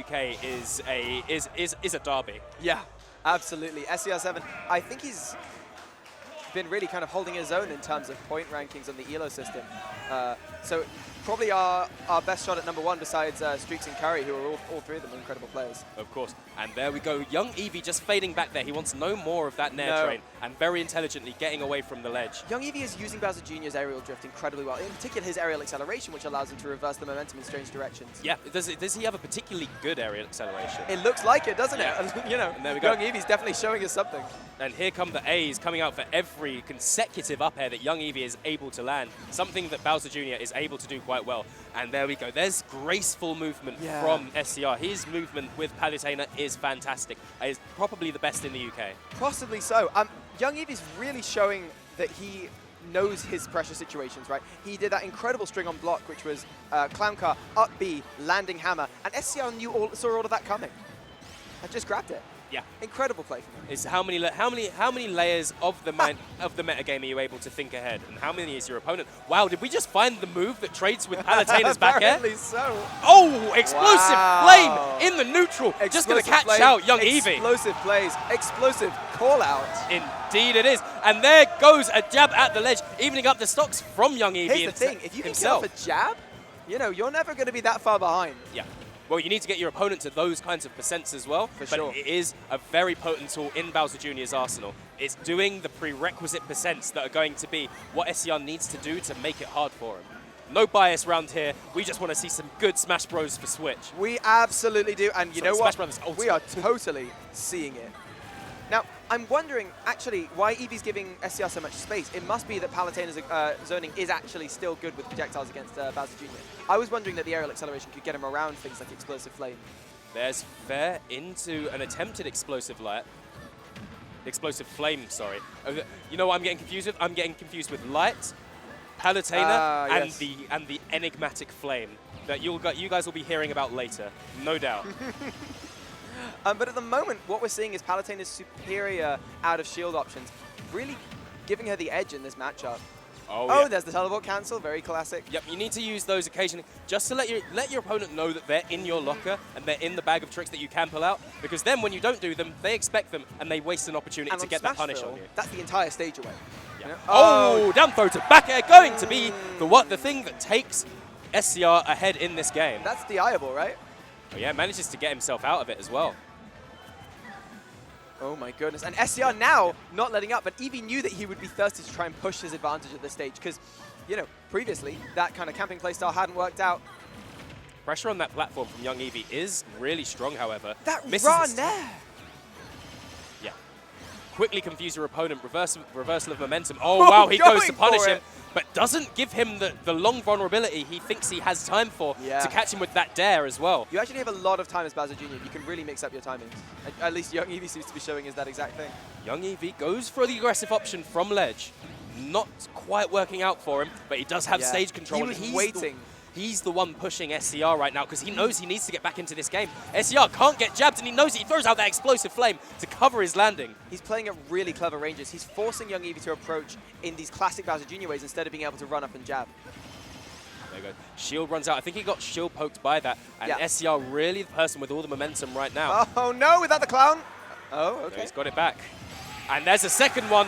UK is a derby. Yeah, absolutely. Scr7, I think he's been really kind of holding his own in terms of point rankings on the ELO system. So probably our best shot at #1 besides Streaks and Curry, who are all three of them incredible players. Of course. And there we go. Young Eevey just fading back there. He wants no more of that Nair train and very intelligently getting away from the ledge. Young Eevey is using Bowser Jr.'s aerial drift incredibly well, in particular his aerial acceleration, which allows him to reverse the momentum in strange directions. Yeah, does he have a particularly good aerial acceleration? It looks like it, doesn't it? You know, and there we go. Young Eevey's definitely showing us something. And here come the A's coming out for every consecutive up air that Young Eevey is able to land, something that Bowser Jr. is able to do quite well. And there we go. There's graceful movement from SCR. His movement with Palutena is fantastic. Is probably the best in the UK. Possibly so. Young Eevey's really showing that he knows his pressure situations, right? He did that incredible string on block, which was Clown Car, up B, landing hammer, and SCR saw all of that coming and just grabbed it. Yeah, incredible play from him. It's how many layers of the meta game are you able to think ahead, and how many is your opponent? Wow, did we just find the move that trades with Palutena's back air? Apparently so. Oh, explosive flame in the neutral, just going to catch out Young Eevey. Explosive plays, explosive call out. Indeed it is, and there goes a jab at the ledge, evening up the stocks from Young Eevey. Here's the thing, if you can get off a jab, you know, you're never going to be that far behind. Yeah. Well, you need to get your opponent to those kinds of percents as well. For sure. But it is a very potent tool in Bowser Jr.'s arsenal. It's doing the prerequisite percents that are going to be what SCR needs to do to make it hard for him. No bias around here. We just want to see some good Smash Bros for Switch. We absolutely do. And you know what? We are Ultimate. totally seeing it. Now, I'm wondering, actually, why Eevey's giving SCR so much space. It must be that Palutena's zoning is actually still good with projectiles against Bowser Jr. I was wondering that the aerial acceleration could get him around things like Explosive Flame. There's Fair into an attempted Explosive Light. Explosive Flame, sorry. You know what I'm getting confused with? I'm getting confused with Light, Palutena, and the enigmatic Flame that you guys will be hearing about later, no doubt. But at the moment, what we're seeing is Palutena's superior out-of-shield options, really giving her the edge in this matchup. Oh, there's the teleport cancel, very classic. Yep, you need to use those occasionally just to let your opponent know that they're in your locker and they're in the bag of tricks that you can pull out, because then when you don't do them, they expect them and they waste an opportunity to get that punish on you. That's the entire stage away. Yeah. You know? Oh, down throw to back air, going to be the thing that takes SCR ahead in this game. That's deiable, right? Oh yeah, manages to get himself out of it as well. Oh my goodness, and SCR now not letting up, but Eevey knew that he would be thirsty to try and push his advantage at this stage, because, you know, previously that kind of camping playstyle hadn't worked out. Pressure on that platform from Young Eevey is really strong, however. That run there! Yeah. Quickly confuse your opponent, reversal of momentum. Oh wow, he goes to punish him, but doesn't give him the long vulnerability he thinks he has time for to catch him with that dare as well. You actually have a lot of time as Bowser Jr. You can really mix up your timings. At least Young Eevey seems to be showing us that exact thing. Young Eevey goes for the aggressive option from ledge. Not quite working out for him, but he does have stage control. He was waiting. He's the one pushing SCR right now because he knows he needs to get back into this game. SCR can't get jabbed and he knows it. He throws out that explosive flame to cover his landing. He's playing at really clever ranges. He's forcing Young Eevey to approach in these classic Bowser Jr. ways instead of being able to run up and jab. There you go. Shield runs out. I think he got shield poked by that. And SCR really the person with all the momentum right now. Oh no, without the clown. Oh, okay. So he's got it back. And there's a second one.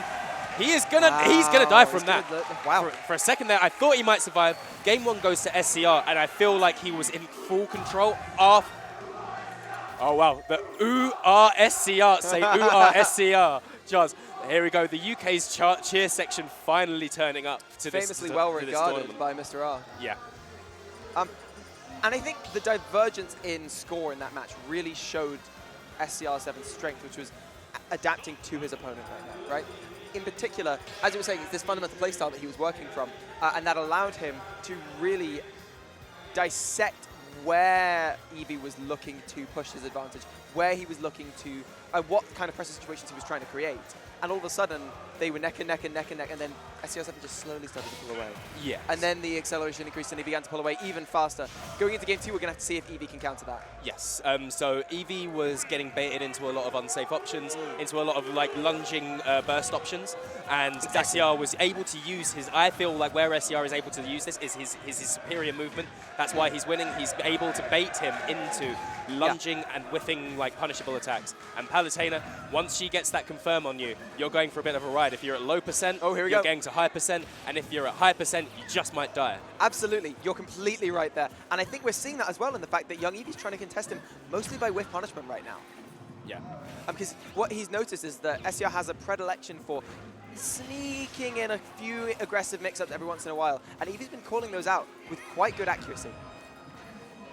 He's gonna die from that. Wow. For a second there, I thought he might survive. Game 1 goes to SCR, and I feel like he was in full control of... Oh, wow. The ooh-ah-SCR. Say ooh-ah-SCR. Johns. Here we go. The UK's cheer section finally turning up to this Famously well regarded by Mr. R. Yeah. And I think the divergence in score in that match really showed Scr7's strength, which was adapting to his opponent right now, right? In particular, as you were saying, it's this fundamental playstyle that he was working from, and that allowed him to really dissect where Eevey was looking to push his advantage, where he was looking to, what kind of pressure situations he was trying to create. And all of a sudden, they were neck and neck and neck and neck, and then Scr7 just slowly started to pull away. Yeah. And then the acceleration increased, and he began to pull away even faster. Going into game 2, we're going to have to see if Eevey can counter that. Yes. So Eevey was getting baited into a lot of unsafe options, into a lot of like lunging burst options, and SCR was able to use his. I feel like where SCR is able to use this is his superior movement. That's why he's winning. He's able to bait him into lunging and whiffing like punishable attacks. And Palutena, once she gets that confirm on you, you're going for a bit of a ride. If you're at low percent, you're getting to high percent, and if you're at high percent, you just might die. Absolutely, you're completely right there. And I think we're seeing that as well in the fact that young Eevey's trying to contest him mostly by whiff punishment right now. Yeah. Because what he's noticed is that SCR has a predilection for sneaking in a few aggressive mix-ups every once in a while, and Eevey's been calling those out with quite good accuracy.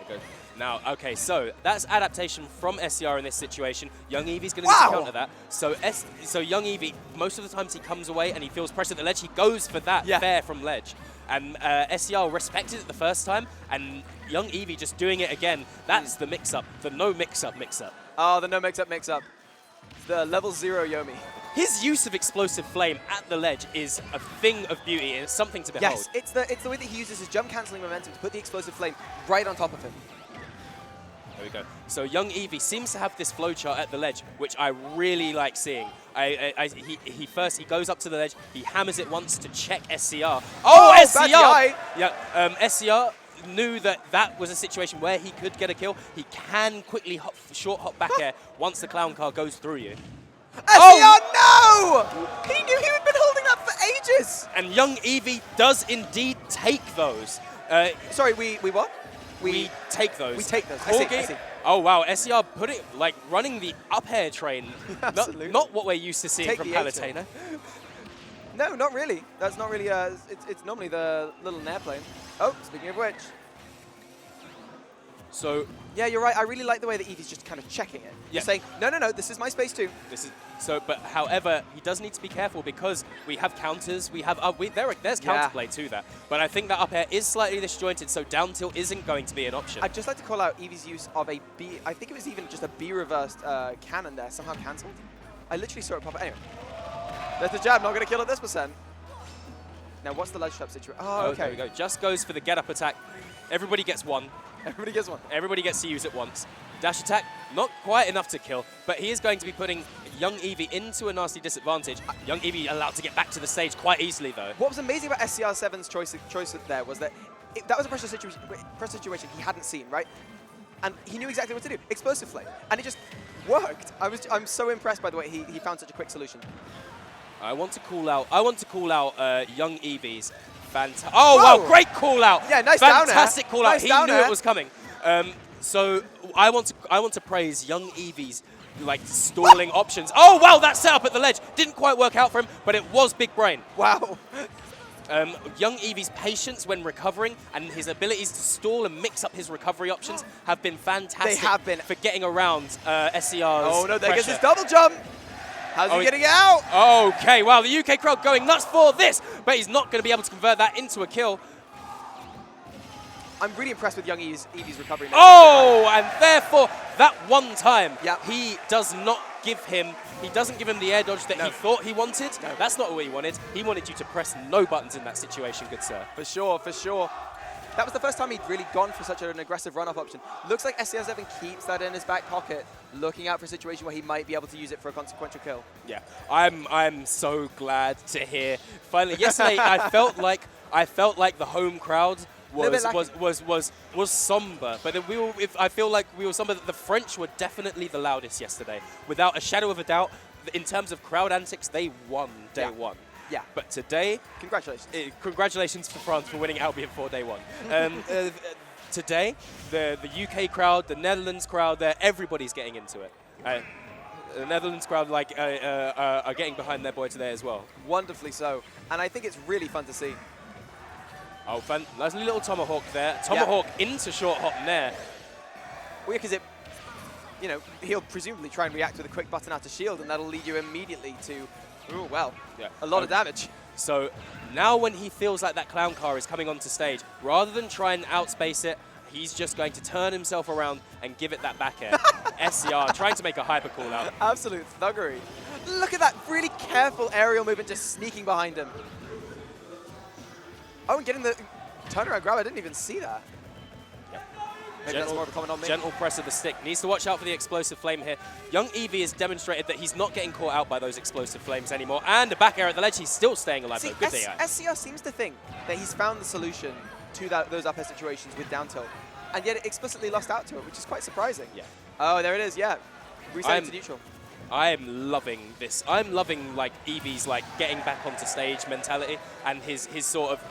Okay. Now, okay, so that's adaptation from SCR in this situation. Young Eevey's going to need to counter that. So young Eevey, most of the times he comes away and he feels pressure at the ledge, he goes for that fair from ledge. And SCR respected it the first time, and young Eevey just doing it again, that's the mix-up, the no mix-up mix-up. Oh, the no mix-up mix-up. The level 0 Yomi. His use of explosive flame at the ledge is a thing of beauty, and it's something to behold. Yes, it's the way that he uses his jump cancelling momentum to put the explosive flame right on top of him. There we go. So young Eevey seems to have this flowchart at the ledge, which I really like seeing. He goes up to the ledge, he hammers it once to check SCR. Oh, SCR! Yeah, SCR knew that was a situation where he could get a kill. He can quickly short hop back air once the clown car goes through you. SCR, no! He knew he had been holding that for ages! And young Eevey does indeed take those. Sorry, we what? We take those. We take those. I see. Oh, wow. SCR put it, like, running the up air train. Absolutely. Not what we're used to seeing from Palutena. No, not really. That's not really, it's normally the little nair plane. Oh, speaking of which. So. Yeah, you're right. I really like the way that Eevey's just kind of checking it. Yeah. Just saying, no, this is my space too. This is so. But however, he does need to be careful because we have counters. We have there's counterplay to that. But I think that up air is slightly disjointed, so down tilt isn't going to be an option. I'd just like to call out Eevey's use of a B. I think it was even just a B reversed cannon there, somehow cancelled. I literally saw it pop. Anyway, there's the jab. Not going to kill at this percent. Now, what's the ledge trap situation? Oh, okay. There we go. Just goes for the get up attack. Everybody gets one. Everybody gets one. Everybody gets to use it once. Dash attack, not quite enough to kill, but he is going to be putting young Eevey into a nasty disadvantage. Young Eevey allowed to get back to the stage quite easily, though. What was amazing about Scr7's choice there was that that was a pressure situation he hadn't seen, right? And he knew exactly what to do. Explosive flame. And it just worked. I'm so impressed by the way he found such a quick solution. I want to call out young Eevey's wow, great call out. Yeah, nice fantastic call out. Nice he knew it was coming. So I want to praise young Eevey's like stalling options. Oh wow, that setup at the ledge didn't quite work out for him, but it was big brain. Wow. Young Eevey's patience when recovering and his abilities to stall and mix up his recovery options have been fantastic. They have been for getting around SCR's Oh no, there pressure. goes his double jump. How's he getting out? Okay, wow, the UK crowd going nuts for this, but he's not going to be able to convert that into a kill. I'm really impressed with young Eevey's recovery. And therefore, that one time, he doesn't give him the air dodge that he thought he wanted. No. That's not what he wanted. He wanted you to press no buttons in that situation, good sir. For sure, for sure. That was the first time he'd really gone for such an aggressive run-off option. Looks like Scr7 keeps that in his back pocket, looking out for a situation where he might be able to use it for a consequential kill. Yeah, I'm so glad to hear. Finally, yesterday I felt like the home crowd was somber, but I feel like we were somber. That the French were definitely the loudest yesterday, without a shadow of a doubt. In terms of crowd antics, they won day one. Yeah. But today, congratulations for France for winning Albion for day one. Today, the UK crowd, the Netherlands crowd, everybody's getting into it. The Netherlands crowd are getting behind their boy today as well. Wonderfully so, and I think it's really fun to see. Oh, nice little tomahawk there. Tomahawk into short hop nair. Well, because he'll presumably try and react with a quick button out of shield, and that'll lead you immediately to, a lot of damage. So now when he feels like that clown car is coming onto stage, rather than try and outspace it, he's just going to turn himself around and give it that back air. SCR trying to make a hyper call out. Absolute thuggery. Look at that really careful aerial movement just sneaking behind him. Oh, and getting the turnaround grab. I didn't even see that. Maybe that's more of a comment on me. Gentle press of the stick. Needs to watch out for the explosive flame here. Young Eevey has demonstrated that he's not getting caught out by those explosive flames anymore. And a back air at the ledge. He's still staying alive, though. Good DI. SCR seems to think that he's found the solution to those up air situations with down tilt. and yet it explicitly lost out to it, which is quite surprising. Yeah. Oh, there it is, yeah. Resetting to neutral. I am loving this. I'm loving like Eevey's like getting back onto stage mentality and his sort of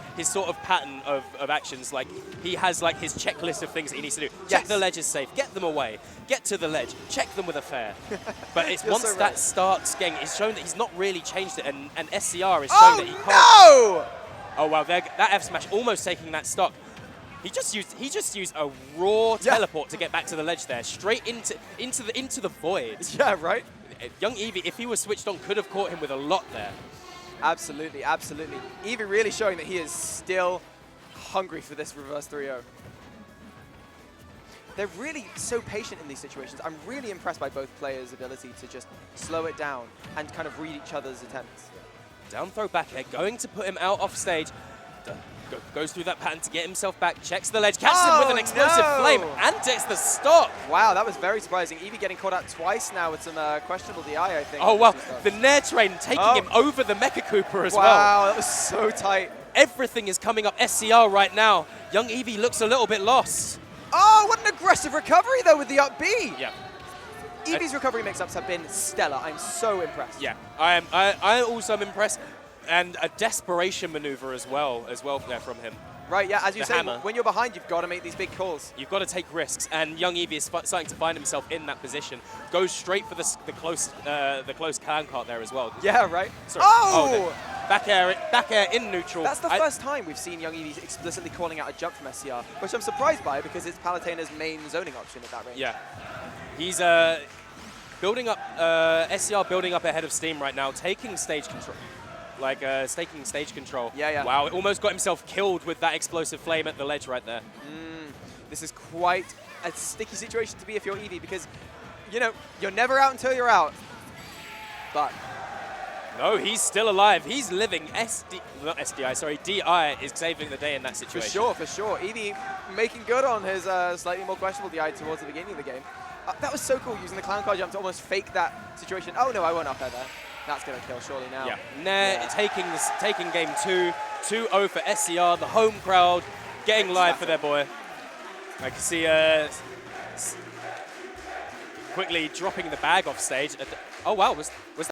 pattern of actions. Like he has like his checklist of things that he needs to do. Check the ledge is safe. Get them away. Get to the ledge. Check them with a fair. But it's once that starts getting, it's shown that he's not really changed it, and SCR is showing that he can't. No! Oh wow, that F smash almost taking that stock. He just used a raw teleport to get back to the ledge there, straight into the void. Yeah, right. Young Eevey, if he was switched on, could have caught him with a lot there. Absolutely, absolutely. Eevey really showing that he is still hungry for this reverse 3-0. They're really so patient in these situations. I'm really impressed by both players' ability to just slow it down and kind of read each other's attempts. Down throw back air, going to put him out off stage. Goes through that pattern to get himself back, checks the ledge, catches him with an explosive flame, and takes the stock. Wow, that was very surprising. Eevey getting caught out twice now with some questionable DI, I think. Oh, wow. The Nair Train taking him over the Mecha Cooper as well. Wow, that was so tight. Everything is coming up SCR right now. Young Eevey looks a little bit lost. Oh, what an aggressive recovery, though, with the up B. Yeah. Eevey's recovery mix-ups have been stellar. I'm so impressed. Yeah, I also am impressed. And a desperation maneuver as well there from him. Right, yeah, as you say, when you're behind, you've got to make these big calls. You've got to take risks, and young Eevey is starting to find himself in that position. Goes straight for the close clan cart there as well. Yeah, right. Sorry. Oh! Back air in neutral. That's the first time we've seen young Eevey explicitly calling out a jump from SCR, which I'm surprised by because it's Palutena's main zoning option at that range. Yeah. He's building up, SCR building up ahead of Steam right now, taking stage control. Like staking stage control. Yeah, yeah. Wow, it almost got himself killed with that explosive flame at the ledge right there. This is quite a sticky situation to be if you're Eevey because, you know, you're never out until you're out. But no, he's still alive. He's living. DI is saving the day in that situation. For sure, for sure. Eevey making good on his slightly more questionable DI towards the beginning of the game. That was so cool using the clown car jump to almost fake that situation. Oh no, I won't up there. That's going to kill surely now. Yeah, Nair taking game 2, 2-0 for SCR. The home crowd getting live for their boy. I can see quickly dropping the bag off stage. Oh wow, was